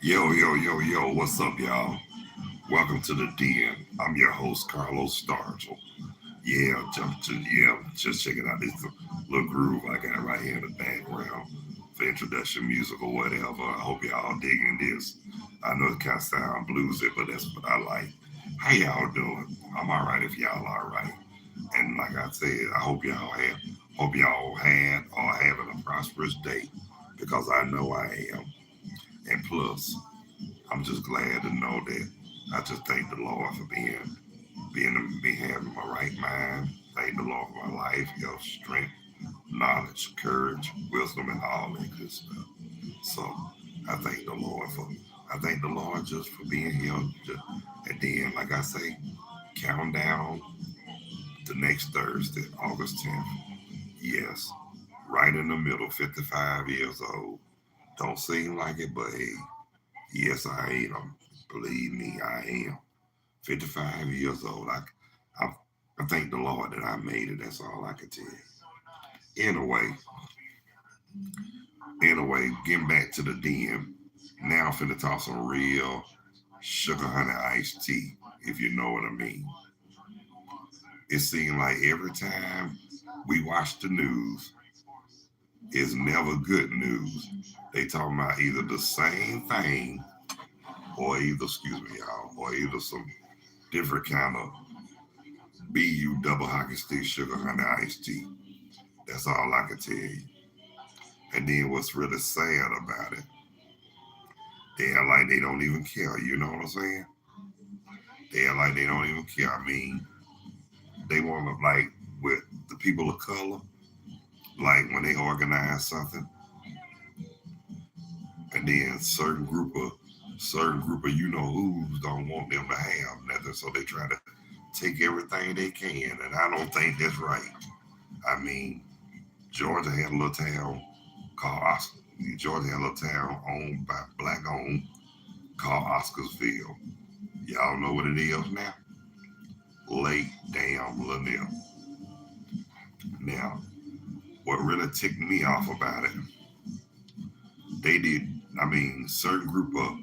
Yo, yo, yo, yo, what's up, y'all? Welcome to the Den. I'm your host, Carlos Stargel. Just checking out this little groove I got right here in the background for introduction music or whatever. I hope y'all digging this. I know it kind of sound bluesy, but that's what I like. How y'all doing? I'm all right if y'all all right. And like I said, hope y'all had or having a prosperous day because I know I am. And plus, I'm just glad to know that I just thank the Lord for being having my right mind. Thank the Lord for my life, health, strength, knowledge, courage, wisdom, and all that good stuff. So I thank the Lord for I thank the Lord just for being here. And then, like I say, count down to next Thursday, August 10th. Yes, right in the middle, 55 years old. Don't seem like it, but hey, yes, I am. Believe me, I am. 55 years old. I, I thank the Lord that I made it. That's all I can tell you. Anyway, getting back to the den. Now I'm finna talk some real sugar honey iced tea, if you know what I mean. It seems like every time we watch the news, it's never good news. They talking about either the same thing excuse me, y'all, or either some different kind of BU double hockey stick sugar honey iced tea. That's all I can tell you. And then what's really sad about it, they act like they don't even care. You know what I'm saying? They act like they don't even care. I mean, they want to like with the people of color, like when they organize something, and then certain group of you know who's don't want them to have nothing, so they try to take everything they can, and I don't think that's right. I mean, Georgia had a little town called Oscar. Georgia had a little town owned by black owned called Oscarsville. Y'all know what it is now? Lake Damn Lanier. Now, what really ticked me off about it, they did, I mean, certain group of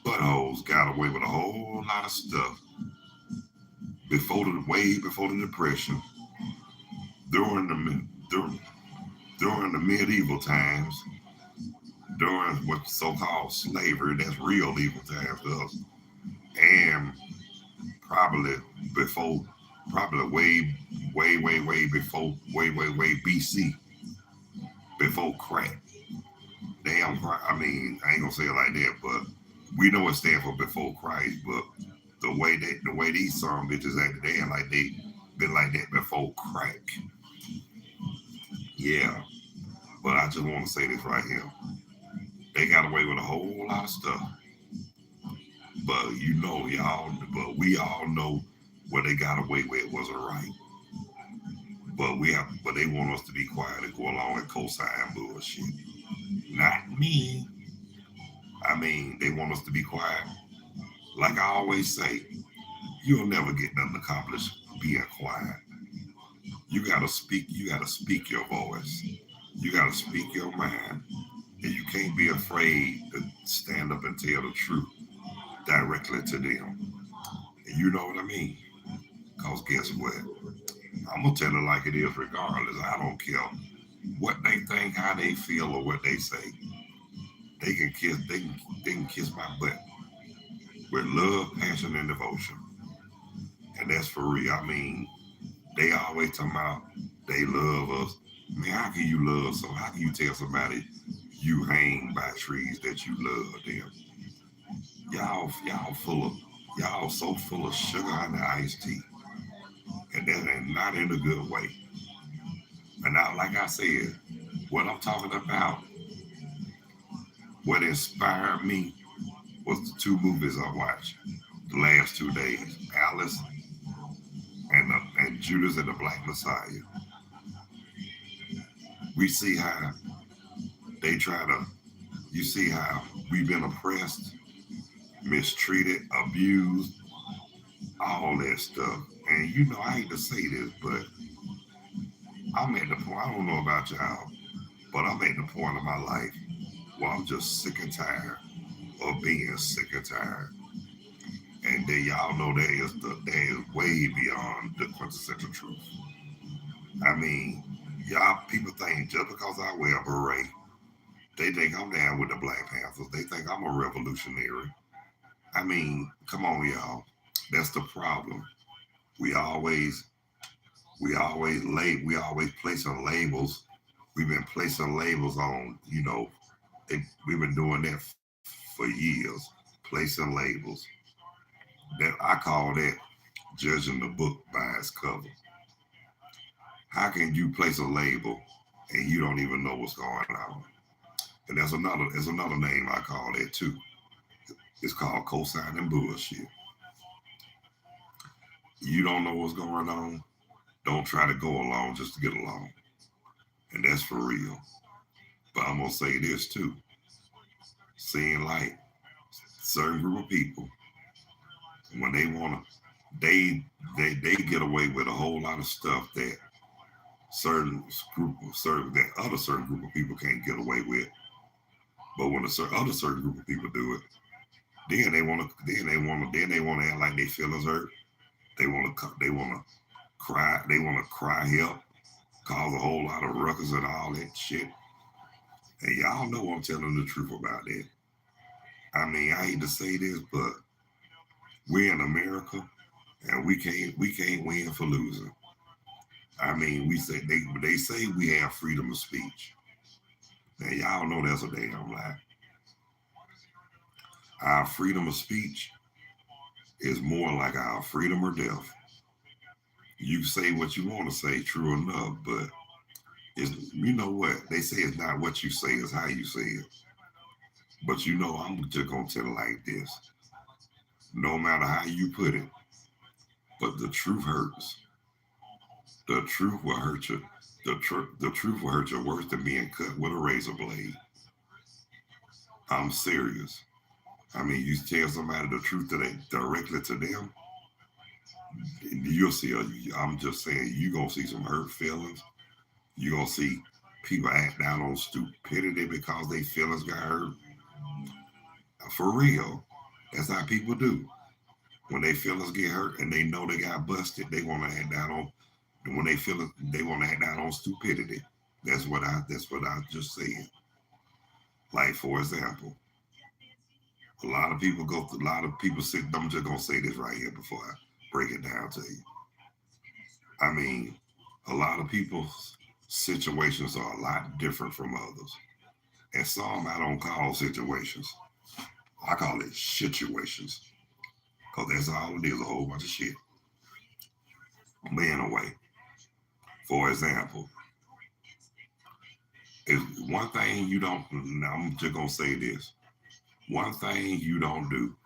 buttholes got away with a whole lot of stuff way before the Depression, during the medieval times, during what's so-called slavery, that's real evil times to us, and probably before, probably way before, way BC, before crack. I mean, I ain't gonna say it like that, but we know it stands for before Christ. But the way these some bitches acted, they ain't like they been like that before crack. Yeah, but I just want to say this right here. They got away with a whole lot of stuff, but we all know what they got away with wasn't right. But they want us to be quiet and go along and co-sign bullshit. Not me. I mean, they want us to be quiet. Like I always say, you'll never get nothing accomplished being quiet. You gotta speak your voice. You gotta speak your mind. And you can't be afraid to stand up and tell the truth directly to them. And you know what I mean? Cause guess what? I'm gonna tell it like it is regardless. I don't care what they think, how they feel, or what they say. They can kiss my butt with love, passion, and devotion. And that's for real. I mean, they always talking about they love us. Man, how can you love so? How can you tell somebody you hang by trees that you love them? Y'all full of y'all so full of sugar and iced tea, and that ain't not in a good way. And now, like I said, what I'm talking about, what inspired me was the two movies I watched the last 2 days, Alice and Judas and the Black Messiah. We see how they try to. You see how we've been oppressed, mistreated, abused, all that stuff. And you know, I hate to say this, but I'm at the point, I don't know about y'all, but I'm at the point of my life. Well, I'm just sick and tired of being sick and tired. And then y'all know that is way beyond the quintessential truth. I mean, y'all people think just because I wear a beret, they think I'm down with the Black Panthers. They think I'm a revolutionary. I mean, come on, y'all. That's the problem. We always we always placing labels. We've been placing labels on, we've been doing that for years, placing labels. That I call that judging the book by its cover. How can you place a label and you don't even know what's going on? And there's another name I call that too. It's called cosigning bullshit. You don't know what's going on. Don't try to go along just to get along. And that's for real. But I'm gonna say this too. Seeing like certain group of people, when they wanna they get away with a whole lot of stuff that certain group of people can't get away with. But when other certain group of people do it, then they wanna act like their feelings hurt. They wanna cry. They wanna cry help, cause a whole lot of ruckus and all that shit. And y'all know I'm telling the truth about that. I mean, I hate to say this, but we're in America, and we can't win for losing. I mean, they say we have freedom of speech. Now y'all know that's a damn lie. Our freedom of speech is more like our freedom or death. You say what you want to say, true enough, but you know what? They say it's not what you say, it's how you say it. But I'm just gonna tell it like this. No matter how you put it, but the truth hurts. The truth will hurt you. The truth will hurt you worse than being cut with a razor blade. I'm serious. I mean, you tell somebody the truth directly to them, you'll see. I'm just saying, you gonna see some hurt feelings. You gonna see people act down on stupidity because they feelings got hurt. For real, that's how people do. When they feelings get hurt and they know they got busted, they want to act down on. When they feel it, they want to act down on stupidity. That's what I just said. Like, for example, a lot of people sit. I'm just gonna say this right here before I break it down to you. I mean, a lot of people's situations are a lot different from others, and some I don't call situations. I call it situations, because that's all it is, a whole bunch of shit. Laying away. For example, if one thing you don't, now I'm just gonna say this. One thing you don't do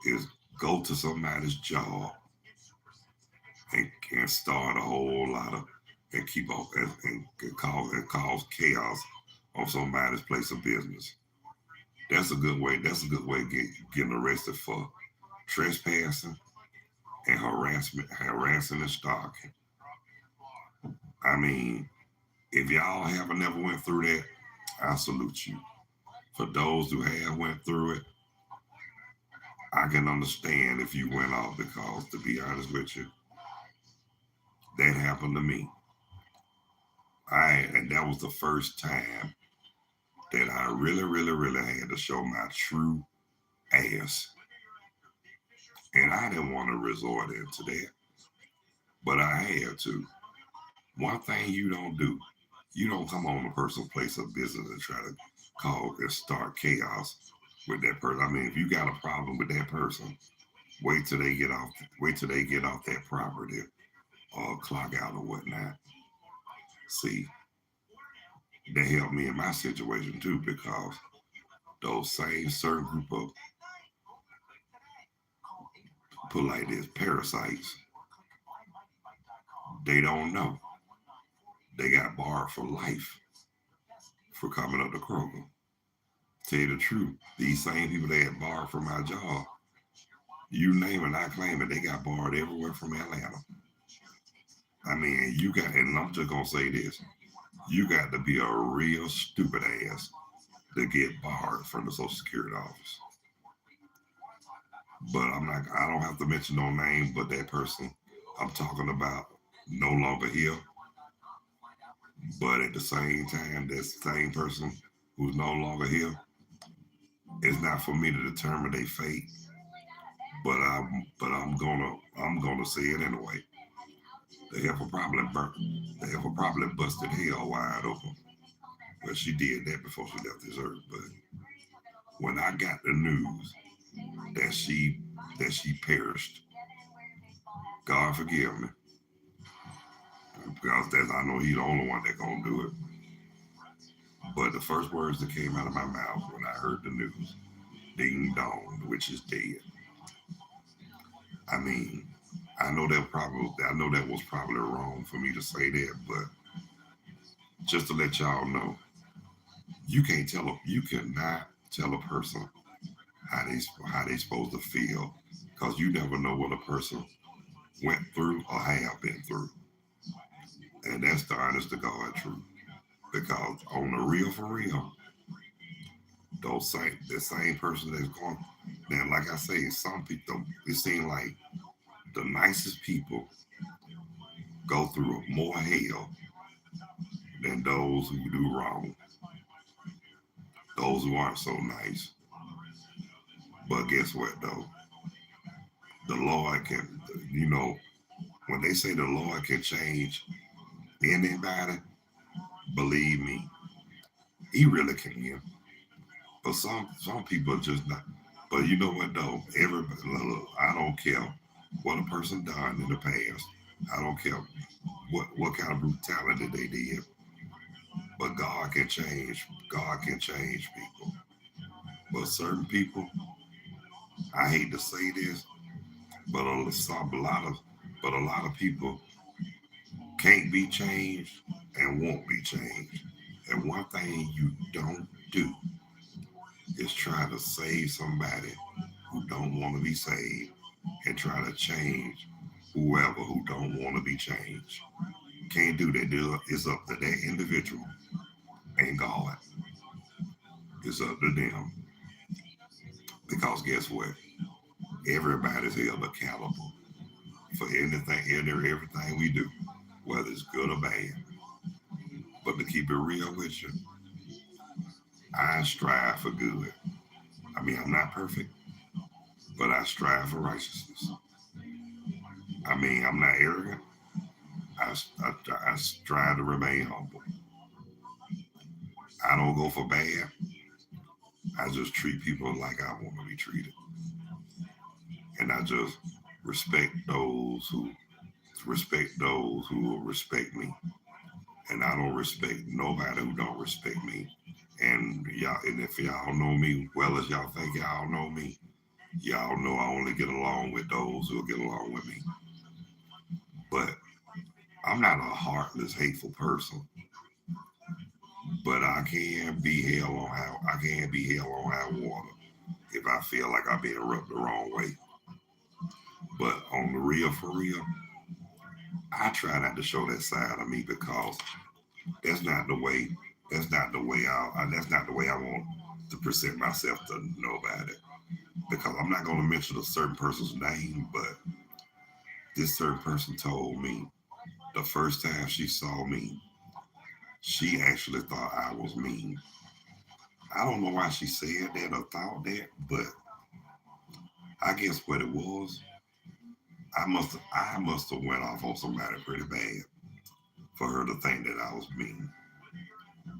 is go to somebody's job and start a whole lot of and keep on and cause chaos on somebody's place of business. That's a good way. That's a good way of getting arrested for trespassing and harassing and stalking. I mean, if y'all haven't never went through that, I salute you. For those who have went through it, I can understand if you went off because, to be honest with you, that happened to me. And that was the first time that I really, really, really had to show my true ass. And I didn't want to resort into that, but I had to. One thing you don't do, you don't come on a person's place of business and try to call and start chaos with that person. I mean, if you got a problem with that person, wait till they get off. Wait till they get off that property or clock out or whatnot. See, that helped me in my situation too because those same certain group of, put like this, parasites, they don't know. They got barred for life for coming up to Kroger. Tell you the truth, these same people that had barred from my job, you name it, I claim it, they got barred everywhere from Atlanta. I mean, and I'm just gonna say this, you got to be a real stupid ass to get barred from the Social Security office. But I'm not. I don't have to mention no name. But that person I'm talking about no longer here. But at the same time, that same person who's no longer here, it's not for me to determine their fate. But I'm gonna say it anyway. They have a problem burnt. They have a problem busted hell wide open. Well, she did that before she left this earth. But when I got the news that she perished, God forgive me, because that's, I know He's the only one that gonna do it. But the first words that came out of my mouth when I heard the news, "Ding dong, the witch is dead." I mean, I know that was probably wrong for me to say that, but just to let y'all know, you cannot tell a person how they supposed to feel, because you never know what a person went through or have been through, and that's the honest to God truth. Because on the real for real, the same person that's going, now like I say, some people, it seems like the nicest people go through more hell than those who do wrong, those who aren't so nice. But guess what though? The Lord can, you know, when they say the Lord can change anybody, believe me, He really can. But some people are just not. But you know what though? Everybody, look, I don't care what a person done in the past. I don't care what kind of brutality they did. But God can change. God can change people. But certain people, I hate to say this, but a lot of people can't be changed and won't be changed. And one thing you don't do is try to save somebody who don't want to be saved and try to change whoever who don't want to be changed. Can't do that. It's up to that individual and God. It's up to them. Because guess what? Everybody's held accountable for anything, everything we do, whether it's good or bad. But to keep it real with you, I strive for good. I mean, I'm not perfect, but I strive for righteousness. I mean, I'm not arrogant. I strive to remain humble. I don't go for bad. I just treat people like I want to be treated. And I just respect those who will respect me. And I don't respect nobody who don't respect me. And if y'all know me well as y'all think y'all know me, y'all know I only get along with those who get along with me. But I'm not a heartless, hateful person. But I can be hell on high water if I feel like I'm being rubbed the wrong way. But on the real for real, I try not to show that side of me because that's not the way. That's not the way I want to present myself to nobody. Because I'm not going to mention a certain person's name, but this certain person told me the first time she saw me, she actually thought I was mean. I don't know why she said that or thought that, but I guess what it was, I must have went off on somebody pretty bad for her to think that I was mean.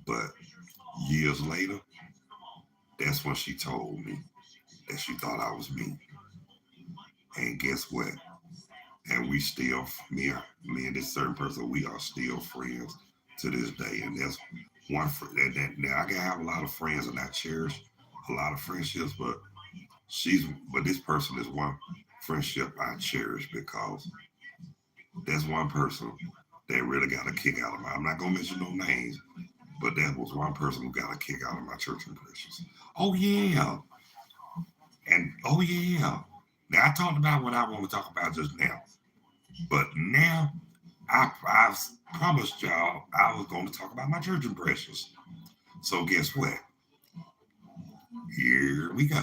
But years later, that's when she told me that she thought I was mean. And guess what? And we still, me and this certain person, we are still friends to this day. And that's one now I can have a lot of friends and I cherish a lot of friendships, but this person is one friendship I cherish because that's one person that really got a kick out of me. I'm not gonna mention no names, but that was one person who got a kick out of my church impressions. Oh yeah, and oh yeah. Now I talked about what I want to talk about just now, but now I promised y'all I was going to talk about my church impressions. So guess what? Here we go.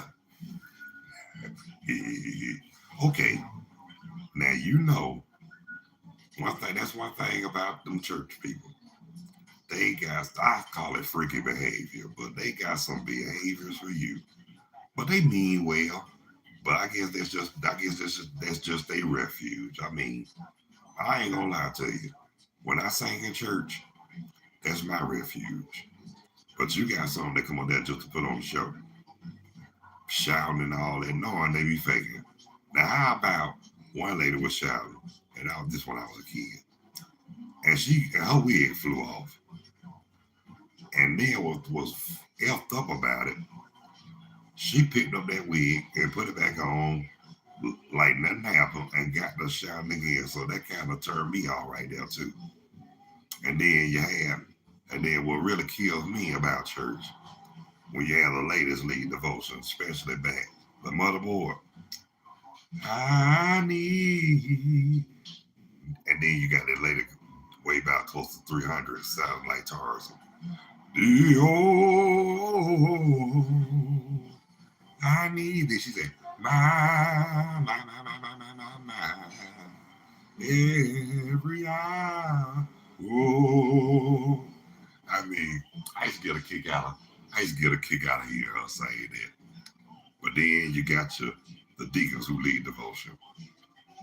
Okay, now you know one thing. That's one thing about them church people. They got, I call it freaky behavior, but they got some behaviors for you. But they mean well. But I guess that's just a refuge. I mean, I ain't gonna lie to you. When I sing in church, that's my refuge. But you got some that come on there just to put on the show, shouting and all that, knowing they be faking. Now, how about one lady was shouting, and I was this when I was a kid, and her wig flew off, and then what was effed up about it, she picked up that wig and put it back on like nothing happened and got the shouting again. So that kind of turned me off right there too. And then you have, and then what really kills me about church when you have the ladies lead devotion, especially back the motherboard. I need, and then you got that lady way about close to 300, sounding like Tarzan. Oh, I need this. She said, my, every hour. Oh, I mean, I used to get a kick out of, I used to get a kick out of hearing her saying that. But then you got the deacons who lead devotion.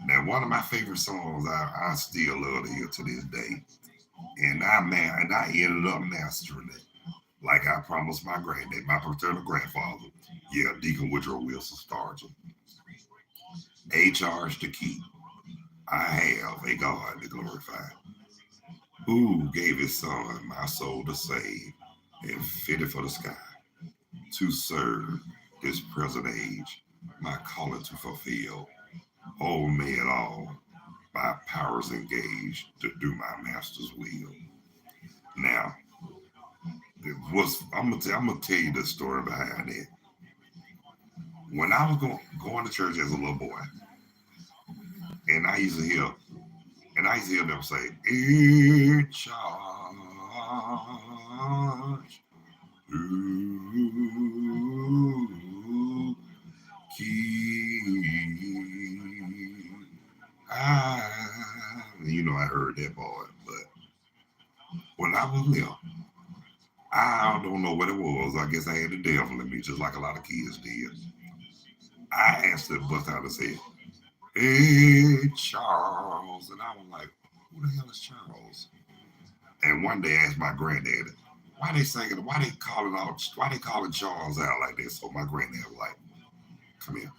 Now, one of my favorite songs I still love to hear to this day, and I ended up mastering it, like I promised my granddad, my paternal grandfather. Yeah, Deacon Woodrow Wilson Stargell. A charge to keep. I have a God to glorify, who gave his son my soul to save, and fitted for the sky to serve this present age, my calling to fulfill. Oh, may it all my powers engaged to do my master's will. Now, I'm gonna tell you the story behind it. When I was going to church as a little boy, and I used to hear them say, "In charge, ooh, keep." I heard that part, but when I was little, I don't know what it was. I guess I had the devil in me, just like a lot of kids did. I asked the bust out and said, "Hey, Charles," and I was like, "Who the hell is Charles?" And one day I asked my granddad, "Why they singing? Why they calling out? Why they calling Charles out like this?" So my granddad was like, "Come here."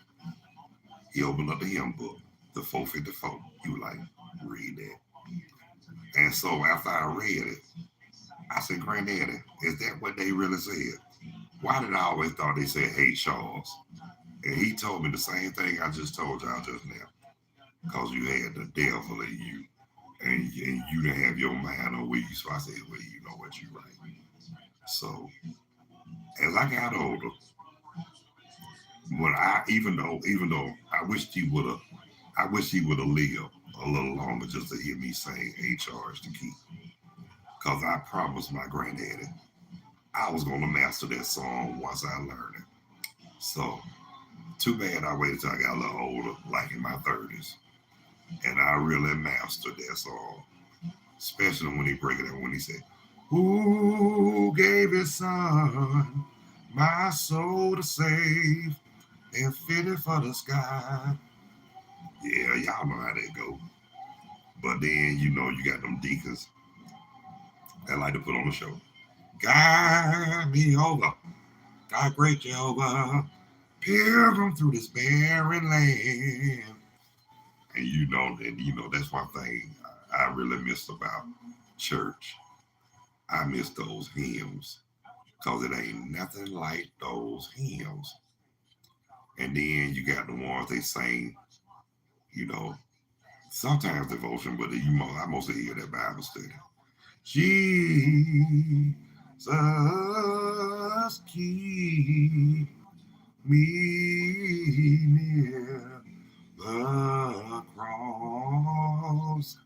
He opened up the hymn book, the 454. He was like, "Read that." And so after I read it, I said, "Granddaddy, is that what they really said? Why did I always thought they said, 'Hey, Charles'?" And he told me the same thing I just told y'all just now. Because you had the devil in you. And you didn't have your mind on where you. So I said, "Well, you know what, you right." So as I got older, even though I wish he would have lived a little longer just to hear me saying a charge to keep. Cause I promised my granddaddy I was gonna master that song once I learned it. So too bad I waited till I got a little older, like in my 30s, and I really mastered that song. Especially when he break it down when he said, "Who gave his son my soul to save and fitted for the sky?" Yeah, y'all know how that go. But then you got them deacons that like to put on the show. Guide me over, thy great Jehovah, pilgrim through this barren land. And that's one thing I really miss about church. I miss those hymns because it ain't nothing like those hymns. And then you got the ones they sing, you know, sometimes devotion, but I mostly hear that Bible study. Jesus, keep me near the cross.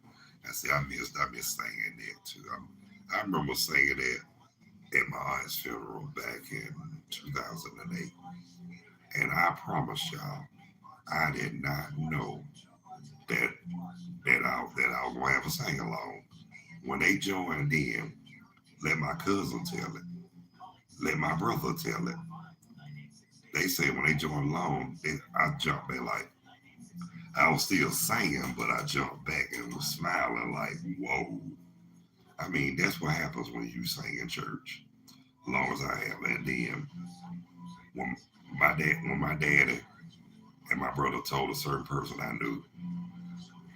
I miss singing that too. I remember singing that at my aunt's funeral back in 2008. And I promise y'all, I did not know that that I was gonna have a sing along. When they joined in, let my cousin tell it, let my brother tell it. They said when they joined along, I jumped back like I was still singing, but I jumped back and was smiling like, whoa. I mean, that's what happens when you sing in church. As long as I have. And then when when my daddy and my brother told a certain person I knew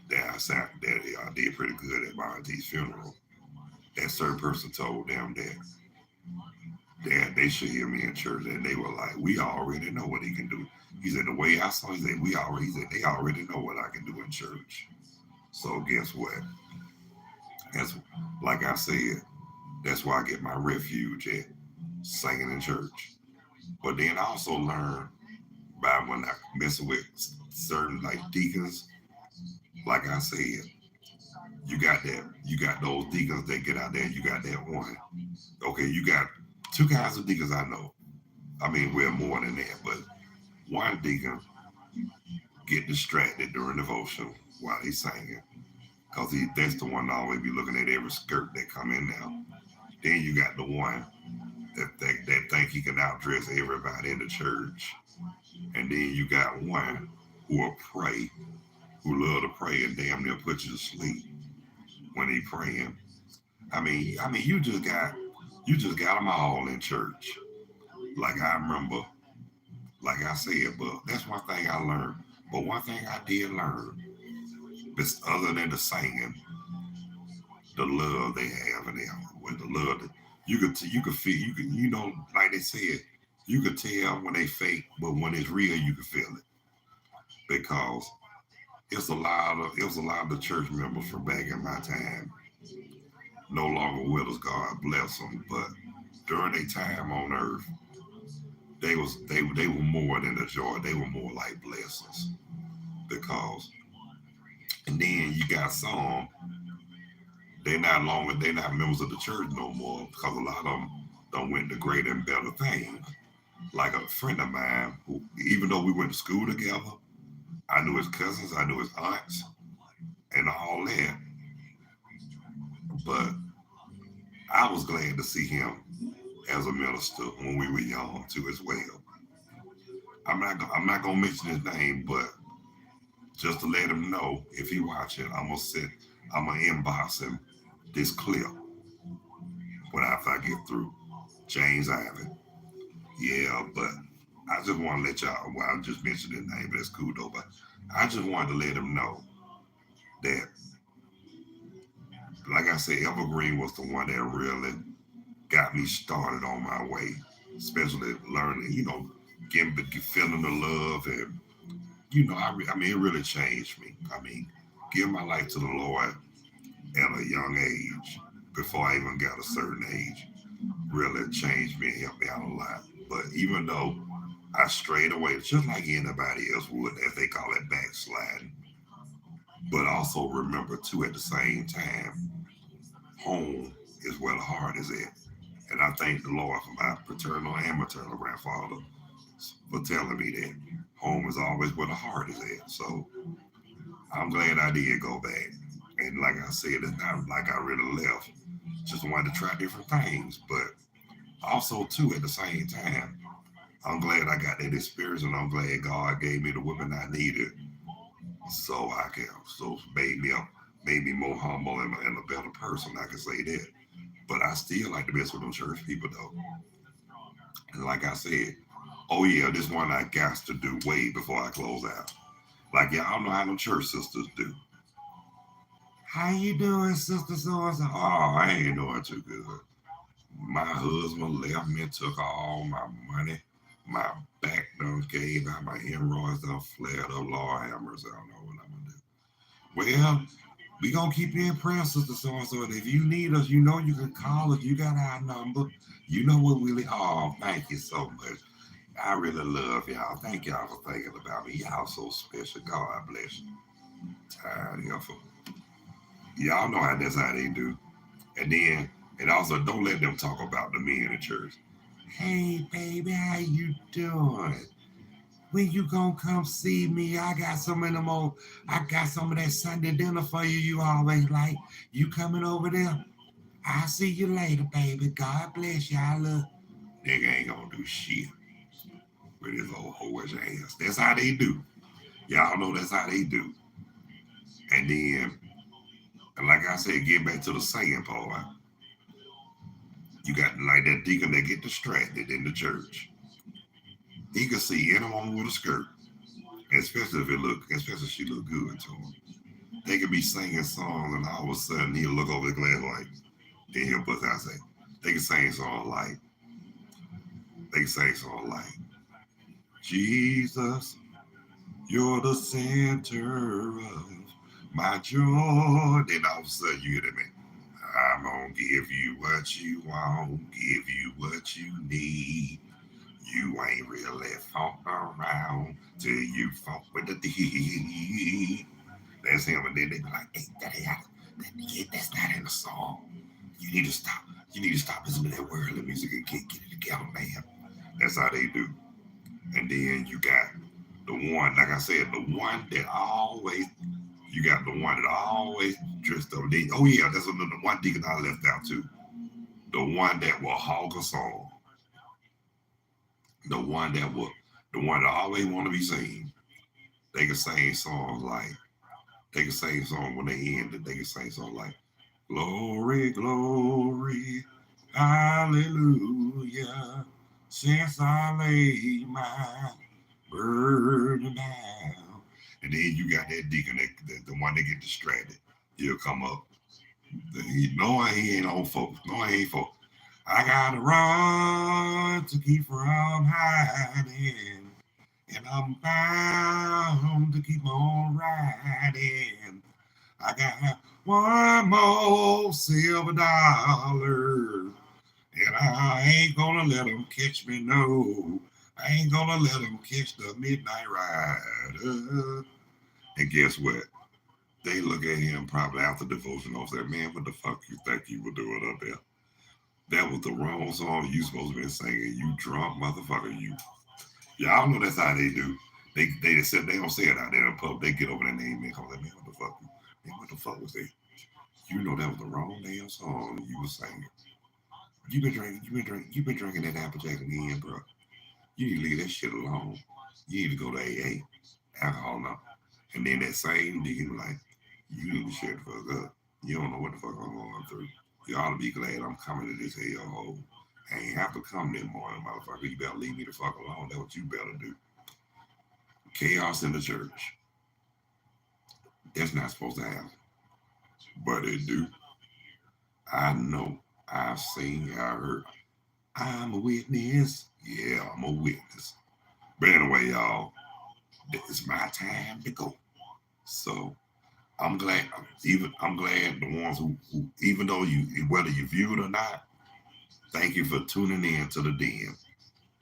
that I did pretty good at my auntie's funeral, that certain person told them that they should hear me in church, and they were like, "We already know what he can do." He said, "The way I saw, he said, he said they already know what I can do in church." So guess what? That's like I said, that's where I get my refuge at singing in church. But then I also learned by when I messing with certain like deacons, like I said, you got those deacons that get out there, you got that one. Okay, you got two kinds of deacons I know. I mean, we're more than that, but one deacon get distracted during devotion while he's singing. Cause that's the one that always be looking at every skirt that come in now. Then you got the one that think he can outdress everybody in the church. And then you got one who will pray, who love to pray and damn near put you to sleep when he praying. I mean, you just got them all in church. Like I remember, like I said, but that's one thing I learned. But one thing I did learn, this other than the singing, the love they have in them, with the love that you could feel, you know, like they said, you could tell when they fake, but when it's real, you can feel it because it was a lot of the church members from back in my time no longer with us. God bless them, but during their time on earth, they were more than a joy. They were more like blessings because, and then you got some they're not members of the church no more because a lot of them don't went to greater and better things. Like a friend of mine who, even though we went to school together, I knew his cousins, I knew his aunts, and all that. But I was glad to see him as a minister when we were young too, as well. I'm not gonna mention his name, but just to let him know if he watching, I'm gonna inbox him this clip when after I get through. James Ivan. Yeah, but I just want to let y'all. Well, I just mentioned his name, but it's cool though. But I just wanted to let him know that, like I said, Evergreen was the one that really got me started on my way, especially learning, getting feeling the love, and I mean, it really changed me. I mean, giving my life to the Lord at a young age, before I even got a certain age, really changed me and helped me out a lot. But even though I strayed away, just like anybody else would, as they call it, backsliding, but also remember too at the same time, home is where the heart is at. And I thank the Lord for my paternal and maternal grandfather for telling me that home is always where the heart is at. So I'm glad I did go back. And like I said, it's not like I really left. Just wanted to try different things. But also too at the same time, I'm glad I got that experience, and I'm glad God gave me the women I needed so I can so made me more humble and a better person. I can say that. But I still like the best with them church people though. And like I said, oh yeah, this one I got to do way before I close out. Like y'all know how them church sisters do. How you doing, sister so and so? Oh, I ain't doing too good. My husband left me and took all my money. My back done gave out. My hemorrhoids done flared up. Lord have mercy. I don't know what I'm gonna do. Well, we gonna keep you in prayer, sister so and so. And if you need us, you know you can call us. You got our number. You know what we. Oh, thank you so much. I really love y'all. Thank y'all for thinking about me. Y'all so special. God bless you. Tired of y'all. Y'all know how that's how they do. And then, and also don't let them talk about the men in church. Hey baby, how you doing? When you gonna come see me? I got some of them old, I got some of that Sunday dinner for you. You always like. You coming over there? I'll see you later, baby. God bless you. I love. Nigga ain't gonna do shit with his old whorish ass. That's how they do. Y'all know that's how they do. And then, and like I said, get back to the singing part. You got like that deacon that get distracted in the church. He can see any woman with a skirt, especially if it look, especially if she look good to him. They could be singing songs, and all of a sudden he'll look over the glass like, then he'll bust out and say, they can sing songs like, they can sing songs like, Jesus, you're the center of my joy. Then all of a sudden you hear that man, I'm gonna give you what you want, give you what you need. You ain't really funk around till you funk with the D. That's him, and then they be like, "Hey, that's not in the song. You need to stop. You need to stop listening to that worldly music and get it together, man." That's how they do. And then you got the one, like I said, the one that always. You got the one that always dressed up. Oh yeah, that's the one deacon I left out too. The one that will hog a song. The one that will, the one that always want to be seen. They can sing songs like, they can sing songs when they end it. They can sing songs like, glory, glory, hallelujah, since I laid my burden down. And then you got that deacon, the one that get distracted. He'll come up. Knowing he ain't on folks. Knowing he ain't folks. I gotta run to keep from hiding. And I'm bound to keep on riding. I got one more silver dollar. And I ain't gonna let them catch me, no. I ain't gonna let them catch the midnight rider. And guess what? They look at him probably after devotion and say, man, what the fuck you think you were doing up there? That was the wrong song you supposed to be singing. You drunk motherfucker, you. Y'all know that's how they do. They just said they don't say it out there in the pub. They get over their name and call that man, what the fuck? Man, what the fuck was that? You know that was the wrong damn song you were singing. You've been drinking that Applejack again, bro. You need to leave that shit alone. You need to go to AA, alcohol now. And then that same nigga like, you need to shut the fuck up. You don't know what the fuck I'm going through. You ought to be glad I'm coming to this hellhole. I ain't have to come this morning, motherfucker. You better leave me the fuck alone. That's what you better do. Chaos in the church. That's not supposed to happen. But it do. I know. I've seen, I heard. I'm a witness. Yeah, I'm a witness. But anyway, y'all, it's my time to go. So I'm glad. I'm glad the ones who, even though you, whether you view it or not, thank you for tuning in to the den.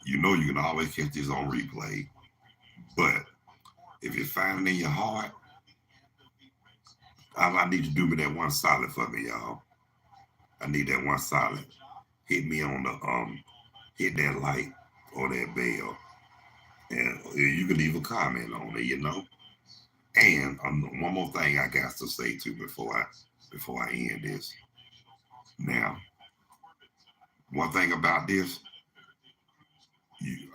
You know you can always catch this on replay. But if you find it in your heart, I need you to do me that one solid for me, y'all. I need that one solid. Hit me on the hit that like or that bell, and you can leave a comment on it. You know. And one more thing I got to say too before I end this. Now, one thing about this,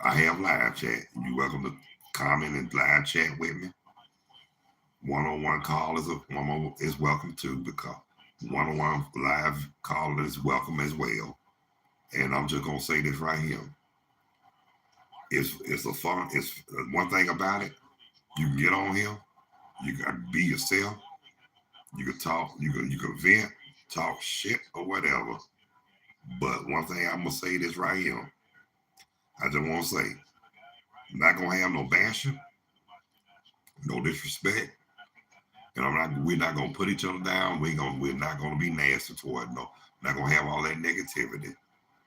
I have live chat. You're welcome to comment and live chat with me. One-on-one call is welcome too, because one-on-one live call is welcome as well. And I'm just gonna say this right here. It's a fun. It's one thing about it. You can get on here. You can be yourself. You can talk. You can vent, talk shit or whatever. But one thing I'm gonna say this right here. I just want to say, I'm not gonna have no bashing, no disrespect, and we're not gonna put each other down. We're not gonna be nasty toward no. Not gonna have all that negativity.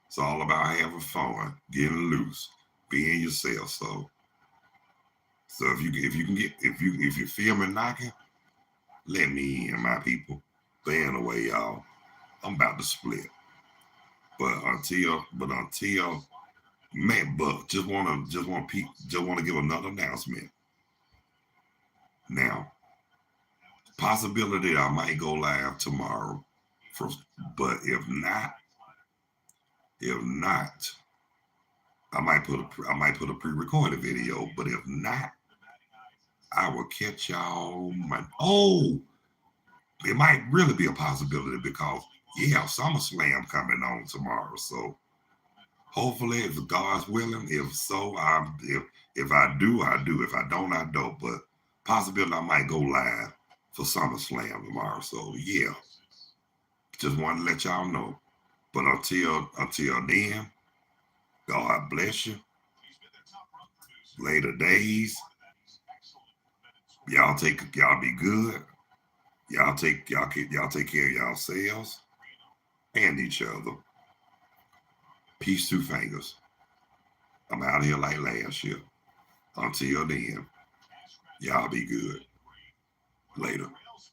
It's all about having fun, getting loose, being yourself. So if you can get if you feel me knocking, let me in, my people. But anyway, y'all, I'm about to split. But until Man, but just want to give another announcement. Now, possibility I might go live tomorrow, for, but if not, I might put a pre-recorded video. But if not, I will catch y'all. It might really be a possibility because SummerSlam coming on tomorrow. So hopefully, if God's willing, if so, if I do, I do. If I don't, I don't. But possibility I might go live for SummerSlam tomorrow. So yeah, just wanted to let y'all know. But until then, God bless you. Later days. Y'all be good. Y'all take care of yourselves and each other. Peace two fingers. I'm out of here like last year. Until then, y'all be good. Later.